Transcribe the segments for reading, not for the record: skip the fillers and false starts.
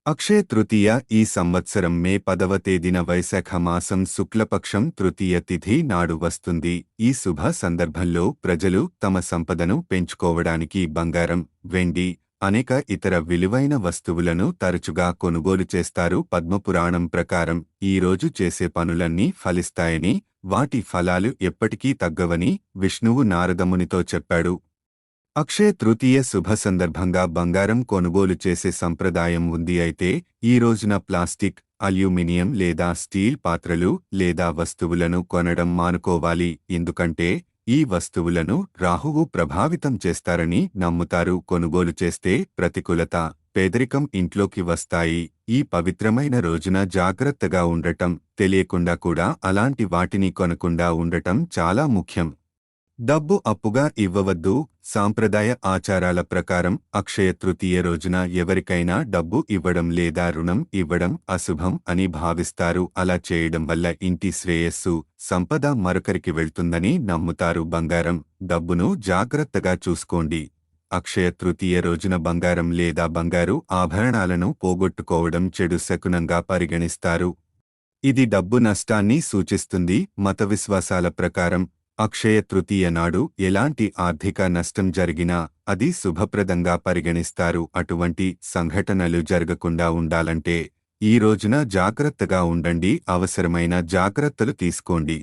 అక్షయ తృతీయ ఈ సంవత్సరం మే 10వ తేదీన వైశాఖ మాసం శుక్లపక్షం తృతీయ తిథి నాడు వస్తుంది. ఈ శుభ సందర్భంలో ప్రజలు తమ సంపదను పెంచుకోవడానికి బంగారం, వెండి, అనేక ఇతర విలువైన వస్తువులను తరచుగా కొనుగోలు చేస్తారు. పద్మపురాణం ప్రకారం ఈ రోజు చేసే పనులన్నీ ఫలిస్తాయని, వాటి ఫలాలు ఎప్పటికీ తగ్గవని విష్ణువు నారదమునితో చెప్పాడు. అక్షయ తృతీయ శుభ సందర్భంగా బంగారం కొనుగోలు చేసే సంప్రదాయం ఉంది. అయితే ఈ రోజున ప్లాస్టిక్, అల్యూమినియం లేదా స్టీల్ పాత్రలు లేదా వస్తువులను కొనడం మానుకోవాలి. ఎందుకంటే ఈ వస్తువులను రాహువు ప్రభావితం చేస్తారని నమ్ముతారు. కొనుగోలు చేస్తే ప్రతికూలత, పేదరికం ఇంట్లోకి వస్తాయి. ఈ పవిత్రమైన రోజున జాగ్రత్తగా ఉండటం, తెలియకుండా కూడా అలాంటి వాటిని కొనకుండా ఉండటం చాలా ముఖ్యం. డబ్బు అప్పుగా ఇవ్వవద్దు. సాంప్రదాయ ఆచారాల ప్రకారం అక్షయ తృతీయ రోజున ఎవరికైనా డబ్బు ఇవ్వడం లేదా రుణం ఇవ్వడం అశుభం అని భావిస్తారు. అలా చేయడం వల్ల ఇంటి శ్రేయస్సు, సంపద మరొకరికి వెళ్తుందని నమ్ముతారు. బంగారం, డబ్బును జాగ్రత్తగా చూసుకోండి. అక్షయ తృతీయ రోజున బంగారం లేదా బంగారు ఆభరణాలను పోగొట్టుకోవడం చెడు శకునంగా పరిగణిస్తారు. ఇది డబ్బు నష్టాన్ని సూచిస్తుంది. మత విశ్వాసాల ప్రకారం అక్షయ తృతీయ నాడు ఎలాంటి ఆర్థిక నష్టం జరిగినా అది శుభప్రదంగా పరిగణిస్తారు. అటువంటి సంఘటనలు జరగకుండా ఉండాలంటే ఈ రోజున జాగ్రత్తగా ఉండండి. అవసరమైన జాగ్రత్తలు తీసుకోండి.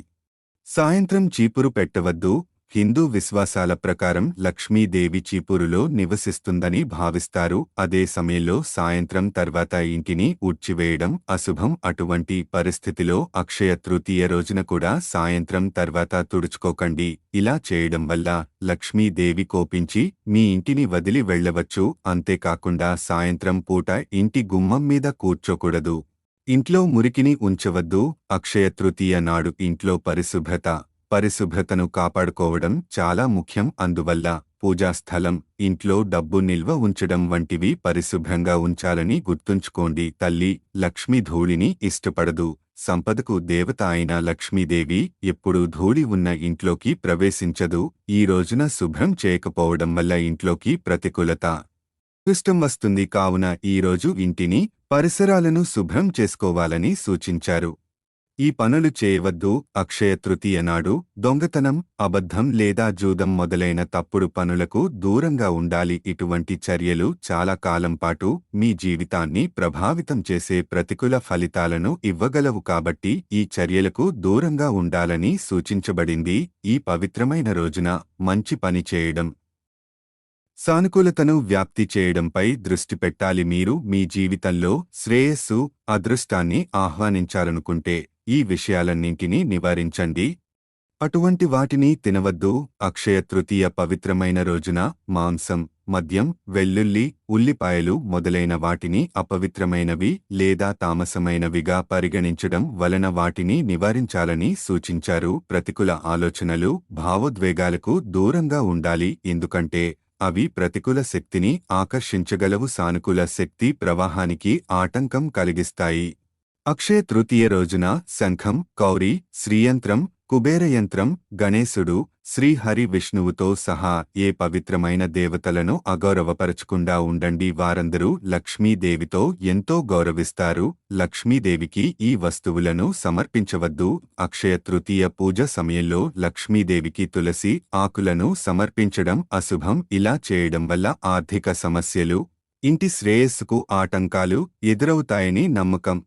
సాయంత్రం చీపురు పెట్టవద్దు. హిందూ విశ్వాసాల ప్రకారం లక్ష్మీదేవి చీపురులో నివసిస్తుందని భావిస్తారు. అదే సమయంలో సాయంత్రం తర్వాత ఇంటిని ఊడ్చివేయడం అశుభం. అటువంటి పరిస్థితిలో అక్షయ తృతీయ రోజున కూడా సాయంత్రం తర్వాత తుడుచుకోకండి. ఇలా చేయడం వల్ల లక్ష్మీదేవి కోపించి మీ ఇంటిని వదిలి వెళ్లవచ్చు. అంతేకాకుండా సాయంత్రం పూట ఇంటి గుమ్మం మీద కూర్చోకూడదు. ఇంట్లో మురికిని ఉంచవద్దు. అక్షయ తృతీయ నాడు ఇంట్లో పరిశుభ్రతను కాపాడుకోవడం చాలా ముఖ్యం. అందువల్ల పూజాస్థలం, ఇంట్లో డబ్బు నిల్వ ఉంచడం వంటివి పరిశుభ్రంగా ఉంచాలని గుర్తుంచుకోండి. తల్లి లక్ష్మీ ధూళిని ఇష్టపడదు. సంపదకు దేవత అయిన లక్ష్మీదేవి ఎప్పుడూ ధూళి ఉన్న ఇంట్లోకి ప్రవేశించదు. ఈ రోజున శుభ్రం చేయకపోవడం వల్ల ఇంట్లోకి ప్రతికూలత, కష్టం వస్తుంది. కావున ఈరోజు ఇంటిని, పరిసరాలను శుభ్రం చేసుకోవాలని సూచించారు. ఈ పనులు చేయవద్దు. అక్షయ తృతీయ నాడు దొంగతనం, అబద్ధం లేదా జూదం మొదలైన తప్పుడు పనులకు దూరంగా ఉండాలి. ఇటువంటి చర్యలు చాలా కాలం పాటు మీ జీవితాన్ని ప్రభావితం చేసే ప్రతికూల ఫలితాలను ఇవ్వగలవు. కాబట్టి ఈ చర్యలకు దూరంగా ఉండాలని సూచించబడింది. ఈ పవిత్రమైన రోజున మంచి పని చేయడం, సానుకూలతను వ్యాప్తి చేయడంపై దృష్టి పెట్టాలి. మీరు మీ జీవితంలో శ్రేయస్సు, అదృష్టాన్ని ఆహ్వానించాలనుకుంటే ఈ విషయాలన్నింటినీ నివారించండి. అటువంటి వాటిని తినవద్దు. అక్షయ తృతీయ పవిత్రమైన రోజున మాంసం, మద్యం, వెల్లుల్లి, ఉల్లిపాయలు మొదలైన వాటిని అపవిత్రమైనవి లేదా తామసమైనవిగా పరిగణించడం వలన వాటిని నివారించాలని సూచించారు. ప్రతికూల ఆలోచనలు, భావోద్వేగాలకు దూరంగా ఉండాలి. ఎందుకంటే అవి ప్రతికూల శక్తిని ఆకర్షించగలవు. సానుకూల శక్తి ప్రవాహానికి ఆటంకం కలిగిస్తాయి. అక్షయ తృతీయ రోజున శంఖం, కౌరి, శ్రీయంత్రం, కుబేరయంత్రం, గణేశుడు, శ్రీహరి, విష్ణువుతో సహా ఏ పవిత్రమైన దేవతలను అగౌరవపరచకుండా ఉండండి. వారందరూ లక్ష్మీదేవితో ఎంతో గౌరవిస్తారు. లక్ష్మీదేవికి ఈ వస్తువులను సమర్పించవద్దు. అక్షయ తృతీయ పూజ సమయంలో లక్ష్మీదేవికి తులసి ఆకులను సమర్పించడం అశుభం. ఇలా చేయడం వల్ల ఆర్థిక సమస్యలు, ఇంటి శ్రేయస్సుకు ఆటంకాలు ఎదురవుతాయని నమ్మకం.